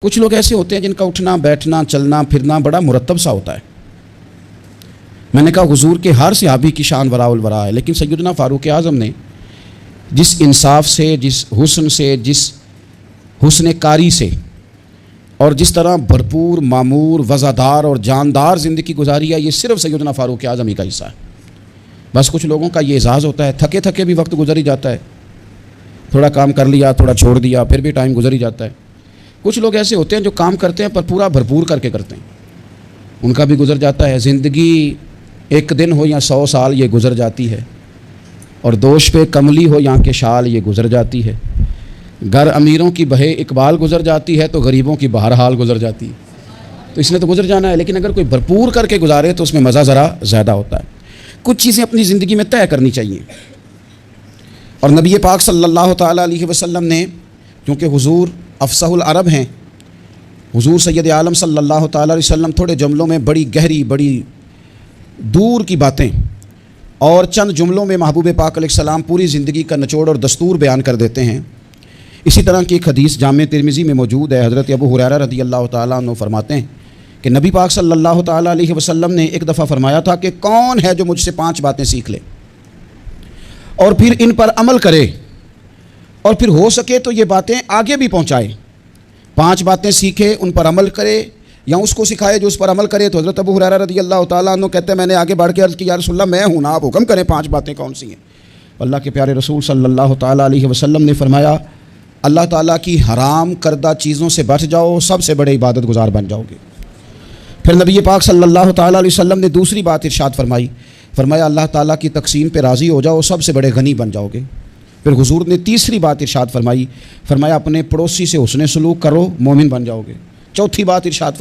کچھ لوگ ایسے ہوتے ہیں جن کا اٹھنا بیٹھنا چلنا پھرنا بڑا مرتب سا ہوتا ہے۔ میں نے کہا حضور کے ہر صحابی کی شان وراء الورا ہے، لیکن سیدنا فاروق اعظم نے جس انصاف سے، جس حسن سے، جس حسن کاری سے اور جس طرح بھرپور معمور وزادار اور جاندار زندگی گزاری ہے، یہ صرف سیدنا فاروق اعظم ہی کا حصہ ہے۔ بس کچھ لوگوں کا یہ اعزاز ہوتا ہے، تھکے تھکے بھی وقت گزر ہی جاتا ہے، تھوڑا کام کر لیا تھوڑا چھوڑ دیا پھر بھی ٹائم گزر ہی جاتا ہے۔ کچھ لوگ ایسے ہوتے ہیں جو کام کرتے ہیں پر پورا بھرپور کر کے کرتے ہیں، ان کا بھی گزر جاتا ہے۔ زندگی ایک دن ہو یا 100 سال یہ گزر جاتی ہے، اور دوش پہ کملی ہو یا کہ شال یہ گزر جاتی ہے۔ گر امیروں کی بہے اقبال گزر جاتی ہے تو غریبوں کی بہرحال گزر جاتی ہے۔ تو اس نے تو گزر جانا ہے، لیکن اگر کوئی بھرپور کر کے گزارے تو اس میں مزہ ذرا زیادہ ہوتا ہے۔ کچھ چیزیں اپنی زندگی میں طے کرنی چاہیے، اور نبی پاک صلی اللہ تعالیٰ علیہ وسلم نے، کیونکہ حضور افصح العرب ہیں، حضور سید عالم صلی اللہ تعالیٰ علیہ وسلم تھوڑے جملوں میں بڑی گہری بڑی دور کی باتیں اور چند جملوں میں محبوب پاک علیہ السلام پوری زندگی کا نچوڑ اور دستور بیان کر دیتے ہیں۔ اسی طرح کی ایک حدیث جامع ترمذی میں موجود ہے۔ حضرت ابو ہریرہ رضی اللہ تعالیٰ عنہ فرماتے ہیں کہ نبی پاک صلی اللہ تعالیٰ علیہ وسلم نے ایک دفعہ فرمایا تھا کہ کون ہے جو مجھ سے 5 باتیں سیکھ لے اور پھر ان پر عمل کرے، اور پھر ہو سکے تو یہ باتیں آگے بھی پہنچائے۔ 5 باتیں سیکھے، ان پر عمل کرے، یا اس کو سکھائے جو اس پر عمل کرے۔ تو حضرت ابو ہریرہ رضی اللہ تعالیٰ عنہ کہتے ہیں میں نے آگے بڑھ کے عرض کی یا رسول اللہ میں ہوں نا، آپ حکم کریں 5 باتیں کون سی ہیں؟ اللہ کے پیارے رسول صلی اللہ تعالیٰ علیہ وسلم نے فرمایا اللہ تعالیٰ کی حرام کردہ چیزوں سے بچ جاؤ، سب سے بڑے عبادت گزار بن جاؤ گے۔ پھر نبی پاک صلی اللہ تعالیٰ علیہ وسلم نے دوسری بات ارشاد فرمایا اللہ تعالیٰ کی تقسیم پہ راضی ہو جاؤ، سب سے بڑے غنی بن جاؤ گے۔ پھر حضور نے تیسری بات ارشاد فرمایا اپنے پڑوسی سے حسن سلوک کرو، مومن بن جاؤ گے۔ چوتھی بات ارشاد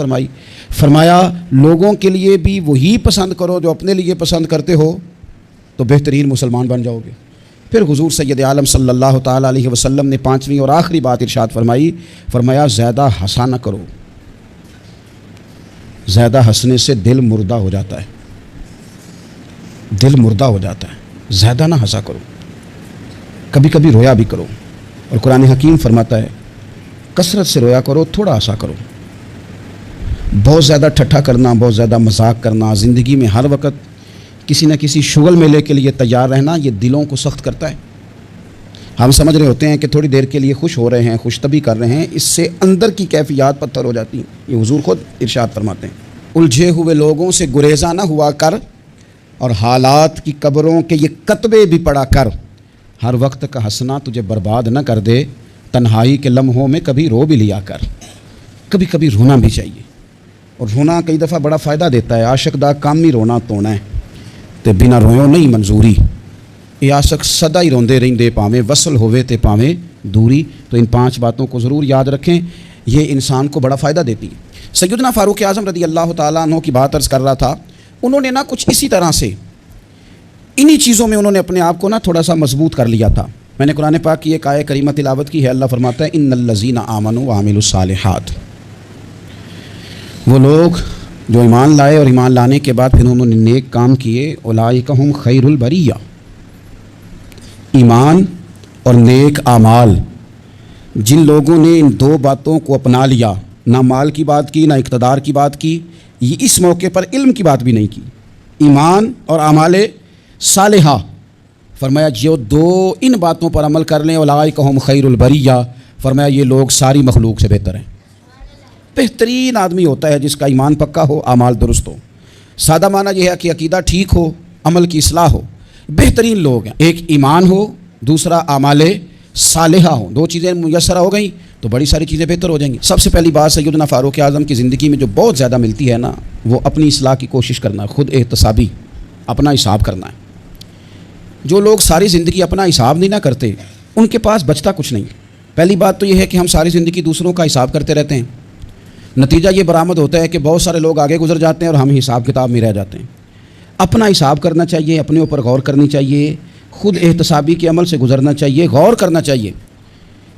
فرمایا لوگوں کے لیے بھی وہی پسند کرو جو اپنے لیے پسند کرتے ہو، تو بہترین مسلمان بن جاؤ گے۔ پھر حضور سید عالم صلی اللہ تعالیٰ علیہ وسلم نے 5ویں اور آخری بات ارشاد فرمایا زیادہ ہنسا نہ کرو، زیادہ ہنسنے سے دل مردہ ہو جاتا ہے، دل مردہ ہو جاتا ہے، زیادہ نہ ہنسا کرو، کبھی کبھی رویا بھی کرو۔ اور قرآن حکیم فرماتا ہے کثرت سے رویا کرو، تھوڑا ہنسا کرو۔ بہت زیادہ ٹھٹھا کرنا، بہت زیادہ مذاق کرنا، زندگی میں ہر وقت کسی نہ کسی شغل میلے کے لیے تیار رہنا، یہ دلوں کو سخت کرتا ہے۔ ہم سمجھ رہے ہوتے ہیں کہ تھوڑی دیر کے لیے خوش ہو رہے ہیں، خوش طبی کر رہے ہیں، اس سے اندر کی کیفیات پتھر ہو جاتی ہیں۔ یہ حضور خود ارشاد فرماتے ہیں الجھے ہوئے لوگوں سے گریزاں نہ ہوا کر، اور حالات کی قبروں کے یہ کتبے بھی پڑھا کر، ہر وقت کا ہنسنا تجھے برباد نہ کر دے، تنہائی کے لمحوں میں کبھی رو بھی لیا کر۔ کبھی کبھی رونا بھی چاہیے، اور رونا کئی دفعہ بڑا فائدہ دیتا ہے۔ عاشق دا کام ہی رونا تونا ہے، تے بنا رویوں نہیں منظوری، یہ عاشق سدا ہی روندے رہندے پاویں وصل ہوئے تے پاویں دوری۔ تو ان 5 باتوں کو ضرور یاد رکھیں، یہ انسان کو بڑا فائدہ دیتی ہے۔ سیدنا فاروق اعظم رضی اللہ تعالیٰ عنہ کی بات عرض کر رہا تھا، انہوں نے کچھ اسی طرح سے انہی چیزوں میں انہوں نے اپنے آپ کو تھوڑا سا مضبوط کر لیا تھا۔ میں نے قرآن پاک کی ایک آیہ کریمہ تلاوت کی ہے، اللہ فرماتا ہے ان الذین آمنوا وعملوا الصالحات، وہ لوگ جو ایمان لائے اور ایمان لانے کے بعد پھر انہوں نے نیک کام کیے، اولئک ہم خیر البریہ، ایمان اور نیک اعمال، جن لوگوں نے ان 2 باتوں کو اپنا لیا، نہ مال کی بات کی نہ اقتدار کی بات کی، یہ اس موقع پر علم کی بات بھی نہیں کی، ایمان اور اعمال صالحہ، فرمایا جو 2 ان باتوں پر عمل کر لیں اولئک ہم خیر البریہ، فرمایا یہ لوگ ساری مخلوق سے بہتر ہیں۔ بہترین آدمی ہوتا ہے جس کا ایمان پکا ہو، اعمال درست ہو۔ سادہ معنی یہ ہے کہ عقیدہ ٹھیک ہو، عمل کی اصلاح ہو۔ بہترین لوگ ہیں، ایک ایمان ہو، دوسرا اعمال صالحہ ہو، 2 چیزیں میسر ہو گئیں تو بڑی ساری چیزیں بہتر ہو جائیں گی۔ سب سے پہلی بات سیدنا فاروق اعظم کی زندگی میں جو بہت زیادہ ملتی ہے وہ اپنی اصلاح کی کوشش کرنا، خود احتسابی، اپنا حساب کرنا ہے۔ جو لوگ ساری زندگی اپنا حساب نہیں کرتے ان کے پاس بچتا کچھ نہیں۔ پہلی بات تو یہ ہے کہ ہم ساری زندگی دوسروں کا حساب کرتے رہتے ہیں، نتیجہ یہ برآمد ہوتا ہے کہ بہت سارے لوگ آگے گزر جاتے ہیں اور ہم حساب کتاب میں رہ جاتے ہیں۔ اپنا حساب کرنا چاہیے، اپنے اوپر غور کرنی چاہیے، خود احتسابی کے عمل سے گزرنا چاہیے، غور کرنا چاہیے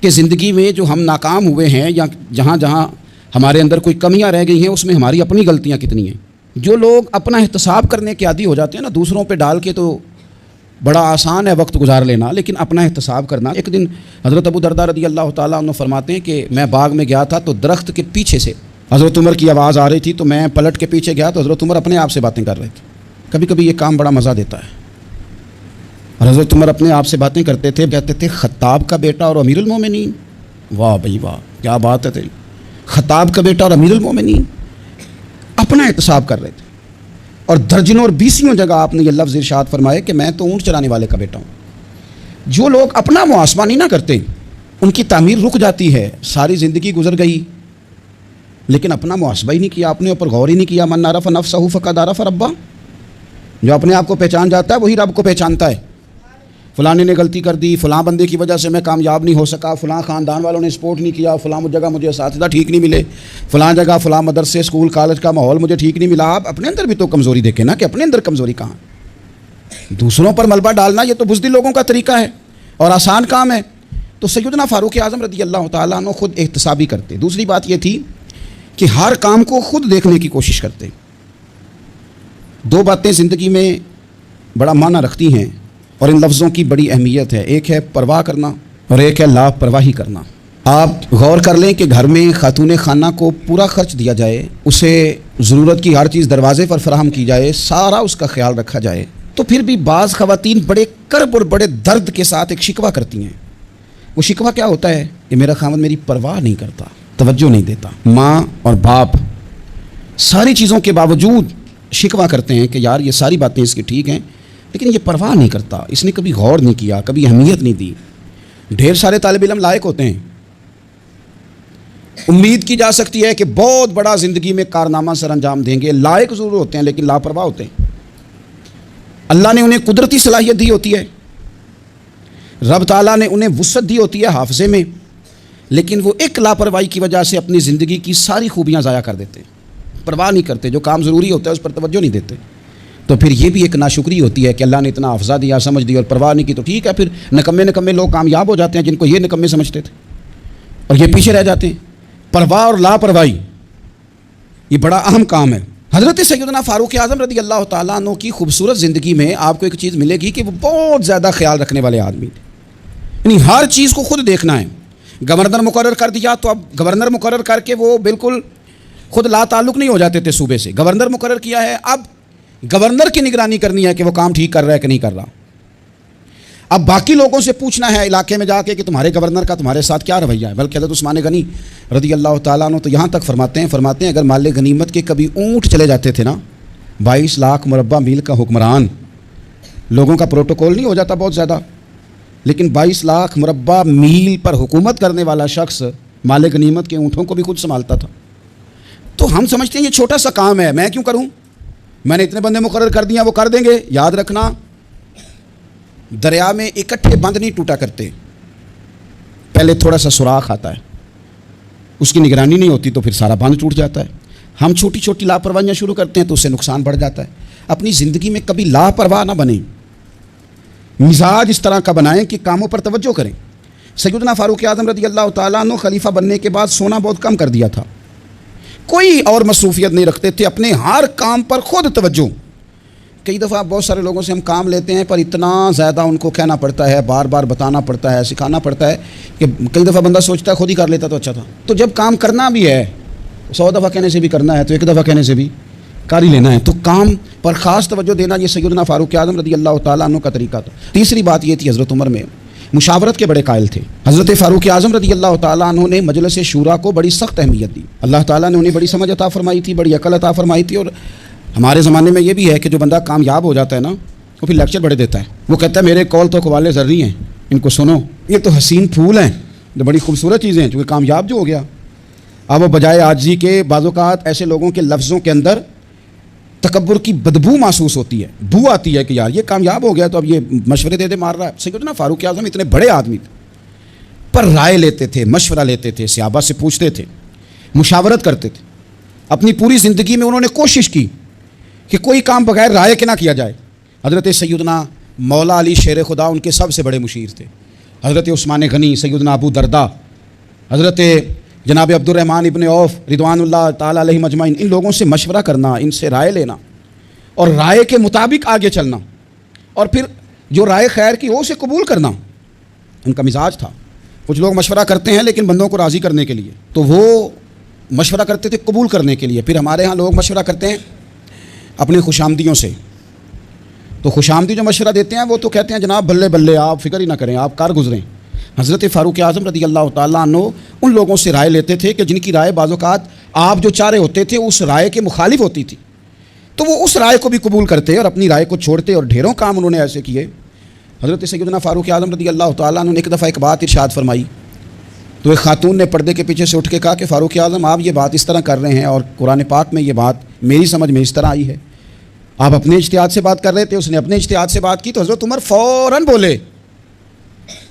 کہ زندگی میں جو ہم ناکام ہوئے ہیں یا جہاں جہاں ہمارے اندر کوئی کمیاں رہ گئی ہیں اس میں ہماری اپنی غلطیاں کتنی ہیں۔ جو لوگ اپنا احتساب کرنے کے عادی ہو جاتے ہیں دوسروں پہ ڈال کے، تو بڑا آسان ہے وقت گزار لینا، لیکن اپنا احتساب کرنا۔ ایک دن حضرت ابو درداء رضی اللہ تعالیٰ عنہ فرماتے ہیں کہ میں باغ میں گیا تھا تو درخت کے پیچھے سے حضرت عمر کی آواز آ رہی تھی، تو میں پلٹ کے پیچھے گیا تو حضرت عمر اپنے آپ سے باتیں کر رہے تھے۔ کبھی کبھی یہ کام بڑا مزہ دیتا ہے، اور حضرت عمر اپنے آپ سے باتیں کرتے تھے، کہتے تھے خطاب کا بیٹا اور امیر المومنین، واہ بھائی واہ کیا بات ہے تیری، خطاب کا بیٹا اور امیر المومنین، اپنا احتساب کر رہے تھے۔ اور درجنوں اور بیسیوں جگہ آپ نے یہ لفظ ارشاد فرمائے کہ میں تو اونٹ چرانے والے کا بیٹا ہوں۔ جو لوگ اپنا محاسبہ نہیں نہ کرتے ان کی تعمیر رک جاتی ہے، ساری زندگی گزر گئی لیکن اپنا محاسبہ ہی نہیں کیا، اپنے اوپر غور ہی نہیں کیا۔ من عرف نفسہ فقد عرف ربہ، جو اپنے آپ کو پہچان جاتا ہے وہی رب کو پہچانتا ہے۔ فلاں نے غلطی کر دی، فلاں بندے کی وجہ سے میں کامیاب نہیں ہو سکا، فلاں خاندان والوں نے سپورٹ نہیں کیا، فلاں جگہ مجھے اساتذہ ٹھیک نہیں ملے، فلاں جگہ فلاں مدرسے اسکول کالج کا ماحول مجھے ٹھیک نہیں ملا۔ آپ اپنے اندر بھی تو کمزوری دیکھیں نا کہ اپنے اندر کمزوری کہاں۔ دوسروں پر ملبہ ڈالنا یہ تو بزدل لوگوں کا طریقہ ہے اور آسان کام ہے۔ تو سیدنا فاروق اعظم رضی اللہ تعالیٰ عنہ خود احتسابی کرتے۔ دوسری بات یہ تھی کہ ہر کام کو خود دیکھنے کی کوشش کرتے۔ دو باتیں زندگی میں بڑا معنی رکھتی ہیں اور ان لفظوں کی بڑی اہمیت ہے، ایک ہے پرواہ کرنا اور ایک ہے لاپرواہی کرنا۔ آپ غور کر لیں کہ گھر میں خاتون خانہ کو پورا خرچ دیا جائے، اسے ضرورت کی ہر چیز دروازے پر فراہم کی جائے، سارا اس کا خیال رکھا جائے، تو پھر بھی بعض خواتین بڑے کرب اور بڑے درد کے ساتھ ایک شکوہ کرتی ہیں۔ وہ شکوہ کیا ہوتا ہے کہ میرا خاوند میری پرواہ نہیں کرتا، توجہ نہیں دیتا۔ ماں اور باپ ساری چیزوں کے باوجود شکوہ کرتے ہیں کہ یار یہ ساری باتیں اس کی ٹھیک ہیں لیکن یہ پرواہ نہیں کرتا، اس نے کبھی غور نہیں کیا، کبھی اہمیت نہیں دی۔ ڈھیر سارے طالب علم لائق ہوتے ہیں، امید کی جا سکتی ہے کہ بہت بڑا زندگی میں کارنامہ سر انجام دیں گے، لائق ضرور ہوتے ہیں لیکن لاپرواہ ہوتے ہیں۔ اللہ نے انہیں قدرتی صلاحیت دی ہوتی ہے، رب تعالیٰ نے انہیں وسعت دی ہوتی ہے حافظے میں، لیکن وہ ایک لاپرواہی کی وجہ سے اپنی زندگی کی ساری خوبیاں ضائع کر دیتے ہیں، پرواہ نہیں کرتے، جو کام ضروری ہوتا ہے اس پر توجہ نہیں دیتے۔ تو پھر یہ بھی ایک ناشکری ہوتی ہے کہ اللہ نے اتنا افضا دیا، سمجھ دی اور پرواہ نہیں کی، تو ٹھیک ہے پھر نکمے لوگ کامیاب ہو جاتے ہیں جن کو یہ نکمے سمجھتے تھے اور یہ پیچھے رہ جاتے ہیں۔ پرواہ اور لاپرواہی یہ بڑا اہم کام ہے۔ حضرت سیدنا فاروق اعظم رضی اللہ تعالیٰ عنہ کی خوبصورت زندگی میں آپ کو ایک چیز ملے گی کہ وہ بہت زیادہ خیال رکھنے والے آدمی تھے، یعنی ہر چیز کو خود دیکھنا ہے۔ گورنر مقرر کر دیا تو اب گورنر مقرر کر کے وہ بالکل خود لا تعلق نہیں ہو جاتے تھے صوبے سے، گورنر مقرر کیا ہے، اب گورنر کی نگرانی کرنی ہے کہ وہ کام ٹھیک کر رہا ہے کہ نہیں کر رہا۔ اب باقی لوگوں سے پوچھنا ہے علاقے میں جا کے کہ تمہارے گورنر کا تمہارے ساتھ کیا رویہ ہے۔ بلکہ حضرت عثمان غنی رضی اللہ تعالیٰ عنہ تو یہاں تک فرماتے ہیں اگر مال غنیمت کے کبھی اونٹ چلے جاتے تھے نا، 22 لاکھ مربع میل کا حکمران، لوگوں کا پروٹوکول نہیں ہو جاتا بہت زیادہ، لیکن 22 لاکھ مربع میل پر حکومت کرنے والا شخص مال غنیمت کے اونٹوں کو بھی خود سنبھالتا تھا۔ تو ہم سمجھتے ہیں یہ چھوٹا سا کام ہے، میں کیوں کروں، میں نے اتنے بندے مقرر کر دیا وہ کر دیں گے۔ یاد رکھنا دریا میں اکٹھے بند نہیں ٹوٹا کرتے، پہلے تھوڑا سا سوراخ آتا ہے، اس کی نگرانی نہیں ہوتی تو پھر سارا بند ٹوٹ جاتا ہے۔ ہم چھوٹی چھوٹی لاپرواہیاں شروع کرتے ہیں تو اس سے نقصان بڑھ جاتا ہے۔ اپنی زندگی میں کبھی لاپرواہ نہ بنیں، مزاج اس طرح کا بنائیں کہ کاموں پر توجہ کریں۔ سیدنا فاروق اعظم رضی اللہ تعالیٰ عنہ خلیفہ بننے کے بعد سونا بہت کم کر دیا تھا، کوئی اور مصروفیت نہیں رکھتے تھے، اپنے ہر کام پر خود توجہ۔ کئی دفعہ بہت سارے لوگوں سے ہم کام لیتے ہیں پر اتنا زیادہ ان کو کہنا پڑتا ہے، بار بار بتانا پڑتا ہے، سکھانا پڑتا ہے کہ کئی دفعہ بندہ سوچتا ہے خود ہی کر لیتا تو اچھا تھا۔ تو جب کام کرنا بھی ہے 100 دفعہ کہنے سے بھی کرنا ہے تو ایک دفعہ کہنے سے بھی کر ہی لینا ہے، تو کام پر خاص توجہ دینا یہ سیدنا فاروق اعظم رضی اللہ تعالیٰ عنہ کا طریقہ تھا۔ تیسری بات یہ تھی حضرت عمر میں مشاورت کے بڑے قائل تھے۔ حضرت فاروق اعظم رضی اللہ تعالیٰ عنہ نے مجلس شورا کو بڑی سخت اہمیت دی، اللہ تعالیٰ نے انہیں بڑی سمجھ عطا فرمائی تھی، بڑی عقل عطا فرمائی تھی۔ اور ہمارے زمانے میں یہ بھی ہے کہ جو بندہ کامیاب ہو جاتا ہے نا وہ پھر لیکچر بڑے دیتا ہے، وہ کہتا ہے میرے قول تو قوالے زرعی ہیں، ان کو سنو، یہ تو حسین پھول ہیں، جو بڑی خوبصورت چیزیں ہیں، چونکہ کامیاب جو ہو گیا۔ اب وہ بجائے عاجزی کے بعض اوقات ایسے لوگوں کے لفظوں کے اندر تکبر کی بدبو محسوس ہوتی ہے، بو آتی ہے کہ یار یہ کامیاب ہو گیا تو اب یہ مشورے دے مار رہا ہے۔ سیدنا فاروق اعظم اتنے بڑے آدمی تھے پر رائے لیتے تھے، مشورہ لیتے تھے، صحابہ سے پوچھتے تھے، مشاورت کرتے تھے۔ اپنی پوری زندگی میں انہوں نے کوشش کی کہ کوئی کام بغیر رائے کے نہ کیا جائے۔ حضرت سیدنا مولا علی شیر خدا ان کے سب سے بڑے مشیر تھے، حضرت عثمان غنی، سیدنا ابو درداء، حضرت جناب عبد الرحمن ابن عوف رضوان اللہ تعالیٰ علیہ مجمعین، ان لوگوں سے مشورہ کرنا، ان سے رائے لینا اور رائے کے مطابق آگے چلنا، اور پھر جو رائے خیر کی ہو اسے قبول کرنا ان کا مزاج تھا. کچھ لوگ مشورہ کرتے ہیں لیکن بندوں کو راضی کرنے کے لیے، تو وہ مشورہ کرتے تھے قبول کرنے کے لیے. پھر ہمارے ہاں لوگ مشورہ کرتے ہیں اپنے خوشامدیوں سے، تو خوشامدی جو مشورہ دیتے ہیں وہ تو کہتے ہیں جناب بلے بلے آپ فکر ہی نہ کریں، آپ کار گزریں. حضرت فاروق اعظم رضی اللہ تعالیٰ عنہ ان لوگوں سے رائے لیتے تھے کہ جن کی رائے بعض اوقات آپ جو چاہ رہے ہوتے تھے اس رائے کے مخالف ہوتی تھی، تو وہ اس رائے کو بھی قبول کرتے اور اپنی رائے کو چھوڑتے، اور ڈھیروں کام انہوں نے ایسے کیے. حضرت سیدنا فاروق اعظم رضی اللہ تعالیٰ عنہ نے ایک دفعہ ایک بات ارشاد فرمائی، تو ایک خاتون نے پردے کے پیچھے سے اٹھ کے کہا کہ فاروق اعظم آپ یہ بات اس طرح کر رہے ہیں، اور قرآن پاک میں یہ بات میری سمجھ میں اس طرح آئی ہے. آپ اپنے اجتہاد سے بات کر رہے تھے، اس نے اپنے اجتہاد سے بات کی، تو حضرت عمر فوراً بولے.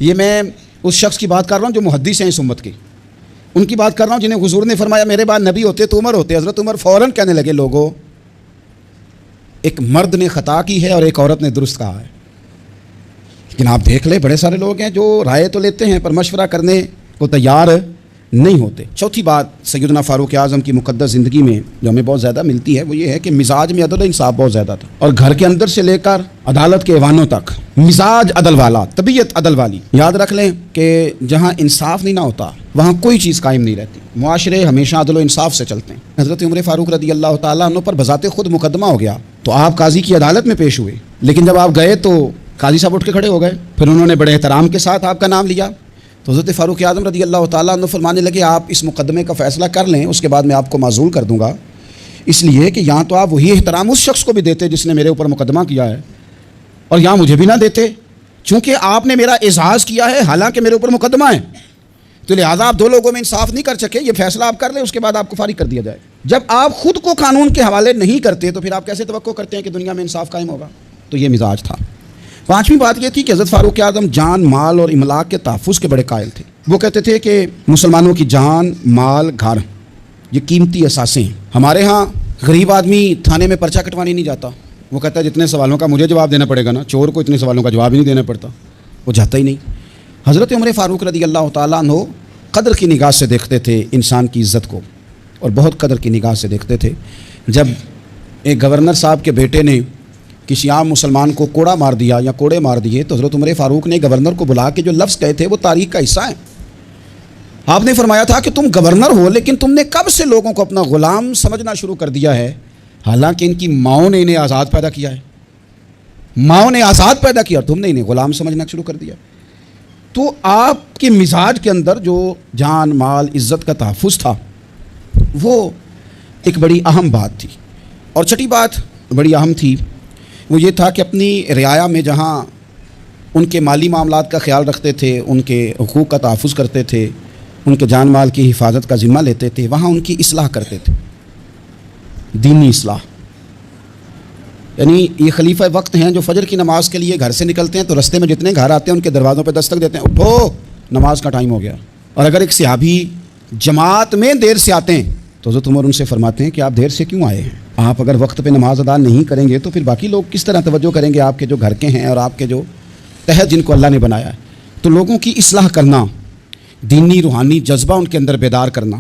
یہ میں اس شخص کی بات کر رہا ہوں جو محدث ہیں اس امت کے، ان کی بات کر رہا ہوں جنہیں حضور نے فرمایا میرے بعد نبی ہوتے تو عمر ہوتے. حضرت عمر فوراً کہنے لگے لوگوں، ایک مرد نے خطا کی ہے اور ایک عورت نے درست کہا ہے. لیکن آپ دیکھ لیں بڑے سارے لوگ ہیں جو رائے تو لیتے ہیں پر مشورہ کرنے کو تیار نہیں ہوتے. چوتھی بات سیدنا فاروق اعظم کی مقدس زندگی میں جو ہمیں بہت زیادہ ملتی ہے وہ یہ ہے کہ مزاج میں عدل و انصاف بہت زیادہ تھا، اور گھر کے اندر سے لے کر عدالت کے ایوانوں تک مزاج عدل والا، طبیعت عدل والی. یاد رکھ لیں کہ جہاں انصاف نہیں نہ ہوتا وہاں کوئی چیز قائم نہیں رہتی. معاشرے ہمیشہ عدل و انصاف سے چلتے ہیں. حضرت عمر فاروق رضی اللہ تعالیٰ عنہ پر بذات خود مقدمہ ہو گیا تو آپ قاضی کی عدالت میں پیش ہوئے، لیکن جب آپ گئے تو قاضی صاحب اٹھ کے کھڑے ہو گئے. پھر انہوں نے بڑے احترام کے ساتھ آپ کا نام لیا، تو حضرت فاروق اعظم رضی اللہ تعالیٰ عنہ فرمانے لگے آپ اس مقدمے کا فیصلہ کر لیں، اس کے بعد میں آپ کو معزول کر دوں گا. اس لیے کہ یہاں تو آپ وہی احترام اس شخص کو بھی دیتے جس نے میرے اوپر مقدمہ کیا ہے، اور یہاں مجھے بھی نہ دیتے چونکہ آپ نے میرا اعزاز کیا ہے حالانکہ میرے اوپر مقدمہ ہے. تو لہٰذا آپ دو لوگوں میں انصاف نہیں کر سکے، یہ فیصلہ آپ کر لیں، اس کے بعد آپ کو فارغ کر دیا جائے. جب آپ خود کو قانون کے حوالے نہیں کرتے تو پھر آپ کیسے توقع کرتے ہیں کہ دنیا میں انصاف قائم ہوگا؟ تو یہ مزاج تھا. پانچویں بات یہ تھی کہ حضرت فاروق اعظم جان، مال اور املاک کے تحفظ کے بڑے قائل تھے. وہ کہتے تھے کہ مسلمانوں کی جان، مال، گھر یہ قیمتی اثاثے ہیں. ہمارے ہاں غریب آدمی تھانے میں پرچہ کٹوانے نہیں جاتا، وہ کہتا ہے جتنے سوالوں کا مجھے جواب دینا پڑے گا نا، چور کو اتنے سوالوں کا جواب ہی نہیں دینا پڑتا، وہ جاتا ہی نہیں. حضرت عمر فاروق رضی اللہ تعالیٰ عنہ قدر کی نگاہ سے دیکھتے تھے انسان کی عزت کو، اور بہت قدر کی نگاہ سے دیکھتے تھے. جب ایک گورنر صاحب کے بیٹے نے کسی عام مسلمان کو کوڑا مار دیا یا کوڑے مار دیے تو حضرت عمر فاروق نے گورنر کو بلا کے جو لفظ کہے تھے وہ تاریخ کا حصہ ہیں. آپ نے فرمایا تھا کہ تم گورنر ہو لیکن تم نے کب سے لوگوں کو اپنا غلام سمجھنا شروع کر دیا ہے، حالانکہ ان کی ماؤں نے انہیں آزاد پیدا کیا ہے. ماؤں نے آزاد پیدا کیا اور تم نے انہیں غلام سمجھنا شروع کر دیا. تو آپ کے مزاج کے اندر جو جان، مال، عزت کا تحفظ تھا وہ ایک بڑی اہم بات تھی. اور چھٹی بات بڑی اہم تھی وہ یہ تھا کہ اپنی رعایا میں جہاں ان کے مالی معاملات کا خیال رکھتے تھے، ان کے حقوق کا تحفظ کرتے تھے، ان کے جان مال کی حفاظت کا ذمہ لیتے تھے، وہاں ان کی اصلاح کرتے تھے، دینی اصلاح. یعنی یہ خلیفہ وقت ہیں جو فجر کی نماز کے لیے گھر سے نکلتے ہیں تو رستے میں جتنے گھر آتے ہیں ان کے دروازوں پہ دستک دیتے ہیں، اٹھو نماز کا ٹائم ہو گیا. اور اگر ایک صحابی جماعت میں دیر سے آتے ہیں تو حضرت عمر ان سے فرماتے ہیں کہ آپ دیر سے کیوں آئے ہیں؟ آپ اگر وقت پہ نماز ادا نہیں کریں گے تو پھر باقی لوگ کس طرح توجہ کریں گے آپ کے جو گھر کے ہیں اور آپ کے جو تحت جن کو اللہ نے بنایا ہے. تو لوگوں کی اصلاح کرنا، دینی روحانی جذبہ ان کے اندر بیدار کرنا،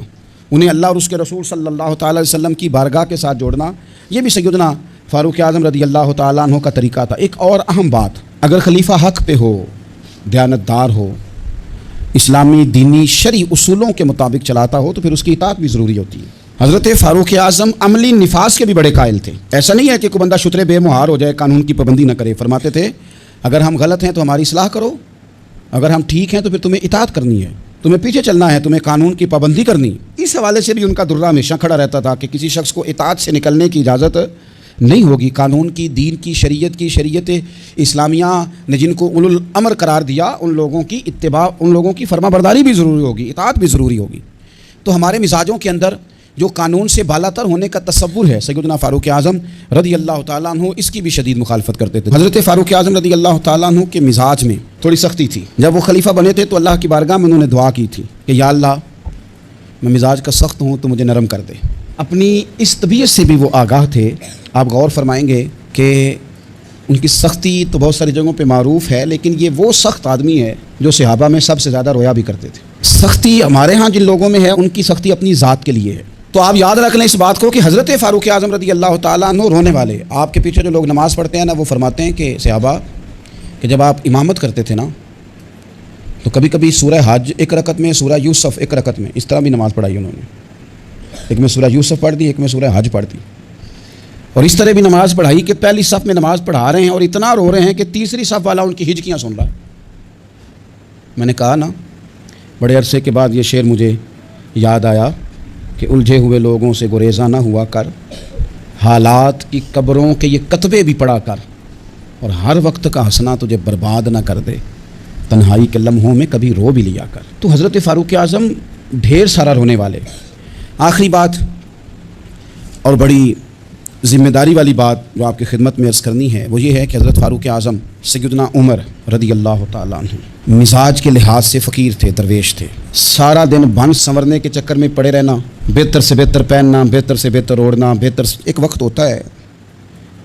انہیں اللہ اور اس کے رسول صلی اللہ تعالیٰ علیہ وسلم کی بارگاہ کے ساتھ جوڑنا، یہ بھی سیدنا فاروق اعظم رضی اللہ تعالیٰ عنہ کا طریقہ تھا. ایک اور اہم بات، اگر خلیفہ حق پہ ہو، دیانتدار ہو، اسلامی دینی شرعی اصولوں کے مطابق چلاتا ہو تو پھر اس کی اطاعت بھی ضروری ہوتی ہے. حضرت فاروق اعظم عملی نفاذ کے بھی بڑے قائل تھے. ایسا نہیں ہے کہ کوئی بندہ شترے بے مہار ہو جائے، قانون کی پابندی نہ کرے. فرماتے تھے اگر ہم غلط ہیں تو ہماری اصلاح کرو، اگر ہم ٹھیک ہیں تو پھر تمہیں اطاعت کرنی ہے، تمہیں پیچھے چلنا ہے، تمہیں قانون کی پابندی کرنی. اس حوالے سے بھی ان کا درہ ہمیشہ کھڑا رہتا تھا کہ کسی شخص کو اطاعت سے نکلنے کی اجازت نہیں ہوگی. قانون کی، دین کی، شریعت اسلامیہ نے جن کو اولو الامر قرار دیا ان لوگوں کی اتباع، ان لوگوں کی فرما برداری بھی ضروری ہوگی، اطاعت بھی ضروری ہوگی. تو ہمارے مزاجوں کے اندر جو قانون سے بالاتر ہونے کا تصور ہے، سیدنا فاروق اعظم رضی اللہ تعالیٰ عنہ اس کی بھی شدید مخالفت کرتے تھے. حضرت فاروق اعظم رضی اللہ تعالیٰ عنہ کے مزاج میں تھوڑی سختی تھی. جب وہ خلیفہ بنے تھے تو اللہ کی بارگاہ میں انہوں نے دعا کی تھی کہ یا اللہ میں مزاج کا سخت ہوں تو مجھے نرم کر دے. اپنی اس طبیعت سے بھی وہ آگاہ تھے. آپ غور فرمائیں گے کہ ان کی سختی تو بہت ساری جگہوں پہ معروف ہے، لیکن یہ وہ سخت آدمی ہے جو صحابہ میں سب سے زیادہ رویا بھی کرتے تھے. سختی ہمارے ہاں جن لوگوں میں ہے ان کی سختی اپنی ذات کے لیے ہے. تو آپ یاد رکھ لیں اس بات کو کہ حضرت فاروق اعظم رضی اللہ تعالیٰ عنہ رونے والے، آپ کے پیچھے جو لوگ نماز پڑھتے ہیں نا وہ فرماتے ہیں کہ صحابہ کہ جب آپ امامت کرتے تھے نا تو کبھی کبھی سورہ حج ایک رکعت میں، سورہ یوسف ایک رکعت میں، اس طرح بھی نماز پڑھائی انہوں نے. ایک میں سورہ یوسف پڑھ دی، ایک میں سورہ حج پڑھ دی. اور اس طرح بھی نماز پڑھائی کہ پہلی صف میں نماز پڑھا رہے ہیں اور اتنا رو رہے ہیں کہ تیسری صف والا ان کی ہجکیاں سن رہا ہے. میں نے کہا نا، بڑے عرصے کے بعد یہ شعر مجھے یاد آیا کہ الجھے ہوئے لوگوں سے گریزاں نہ ہوا کر، حالات کی قبروں کے یہ کتبے بھی پڑھا کر، اور ہر وقت کا ہنسنا تجھے برباد نہ کر دے، تنہائی کے لمحوں میں کبھی رو بھی لیا کر. تو حضرت فاروق اعظم ڈھیر سارا رونے والے. آخری بات اور بڑی ذمہ داری والی بات جو آپ کی خدمت میں عرض کرنی ہے وہ یہ ہے کہ حضرت فاروق اعظم سیدنا عمر رضی اللہ تعالیٰ عنہ مزاج کے لحاظ سے فقیر تھے، درویش تھے. سارا دن بن سنورنے کے چکر میں پڑے رہنا، بہتر سے بہتر پہننا، بہتر سے بہتر اوڑھنا، ایک وقت ہوتا ہے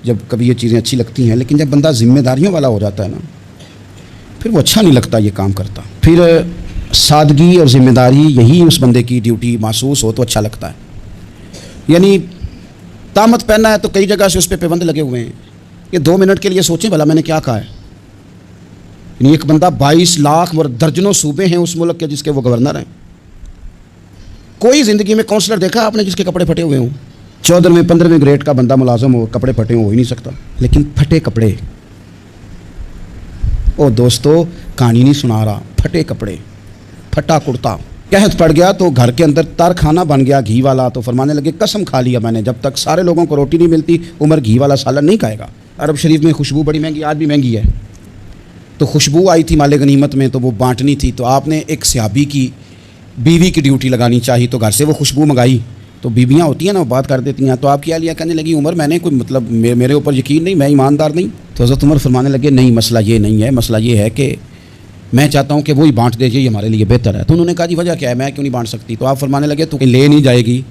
جب کبھی یہ چیزیں اچھی لگتی ہیں، لیکن جب بندہ ذمہ داریوں والا ہو جاتا ہے نا پھر وہ اچھا نہیں لگتا یہ کام کرتا. پھر سادگی اور ذمہ داری یہی اس بندے کی ڈیوٹی محسوس ہو تو اچھا لگتا ہے. یعنی طامت پہننا ہے تو کئی جگہ سے اس پہ پابند لگے ہوئے ہیں. یہ 2 منٹ کے لیے سوچیں بھلا میں نے کیا کہا ہے. یعنی ایک بندہ 22 لاکھ اور درجنوں صوبے ہیں اس ملک کے جس کے وہ گورنر ہیں. کوئی زندگی میں کونسلر دیکھا آپ نے جس کے کپڑے پھٹے ہوئے ہوں؟ 14ویں 15ویں گریڈ کا بندہ ملازم ہو، کپڑے پھٹے ہو ہی نہیں سکتا. لیکن پھٹے کپڑے، او دوستو کہانی نہیں سنا رہا، پھٹے کپڑے، پھٹا کرتا. قحط پڑ گیا تو گھر کے اندر تر کھانا بن گیا گھی والا، تو فرمانے لگے قسم کھا لیا میں نے جب تک سارے لوگوں کو روٹی نہیں ملتی عمر گھی والا سالن نہیں کھائے گا. عرب شریف میں خوشبو بڑی مہنگی، آج بھی مہنگی ہے. تو خوشبو آئی تھی مال غنیمت میں تو وہ بانٹنی تھی، تو آپ نے ایک صحابی کی بیوی کی ڈیوٹی لگانی چاہیے، تو گھر سے وہ خوشبو منگائی. تو بیویاں ہوتی ہیں نا وہ بات کر دیتی ہیں، تو آپ کیا لیا کہنے لگی عمر میں نے کوئی مطلب میرے اوپر یقین نہیں، میں ایماندار نہیں. تو حضرت عمر فرمانے لگے نہیں مسئلہ یہ نہیں ہے، مسئلہ یہ ہے کہ میں چاہتا ہوں کہ وہی بانٹ دیجیے، یہ ہمارے لیے بہتر ہے. تو انہوں نے کہا جی وجہ کیا ہے، میں کیوں نہیں بانٹ سکتی؟ تو آپ فرمانے لگے تو لے نہیں جائے گی،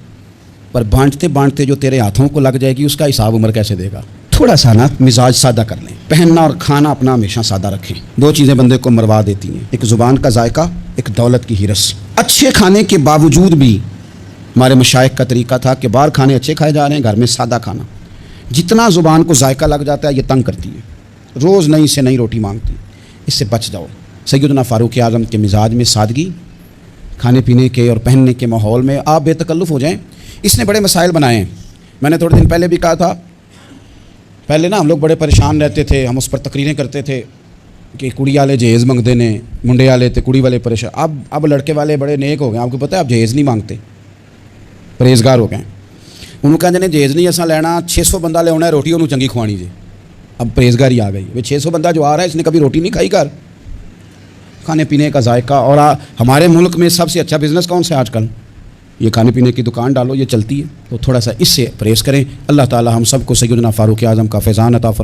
پر بانٹتے بانٹتے جو تیرے ہاتھوں کو لگ جائے گی اس کا حساب عمر کیسے دے گا. تھوڑا سا نا مزاج سادہ کر لیں، پہننا اور کھانا اپنا ہمیشہ سادہ رکھیں. 2 چیزیں بندے کو مروا دیتی ہیں، ایک زبان کا ذائقہ، ایک دولت کی ہرس. اچھے کھانے کے باوجود بھی ہمارے مشائخ کا طریقہ تھا کہ باہر کھانے اچھے کھائے جا رہے ہیں، گھر میں سادہ کھانا. جتنا زبان کو ذائقہ لگ جاتا ہے یہ تنگ کرتی ہے، روز نئی سے نئی روٹی مانگتی. اس سے بچ جاؤ. سیدنا فاروق اعظم کے مزاج میں سادگی، کھانے پینے کے اور پہننے کے ماحول میں آپ بے تکلف ہو جائیں. اس نے بڑے مسائل بنائے ہیں. میں نے تھوڑے دن پہلے بھی کہا تھا، پہلے نا ہم لوگ بڑے پریشان رہتے تھے، ہم اس پر تقریریں کرتے تھے کہ کڑی والے جہیز منگتے نے، منڈے والے تے کڑی والے پریشان. اب لڑکے والے بڑے نیک ہو گئے، آپ کو پتہ ہے اب جہیز نہیں مانگتے، پرہیزگار ہو گئے. انہوں کہتے ہیں جہیز نہیں اصل لینا، 600 بندہ لے آنا ہے، روٹی انہوں چنگی کھوانی جی. اب پرہیزگاری آ گئی. 600 بندہ جو آ رہا ہے اس نے کبھی روٹی نہیں کھائی کر. کھانے پینے کا ذائقہ. اور ہمارے ملک میں سب سے اچھا بزنس کون سا ہے آج کل؟ یہ کھانے پینے کی دکان ڈالو، یہ چلتی ہے. تو تھوڑا سا اس سے پرہیز کریں. اللہ تعالی ہم سب کو سیدنا فاروق اعظم کا فیضان عطا فرمائے.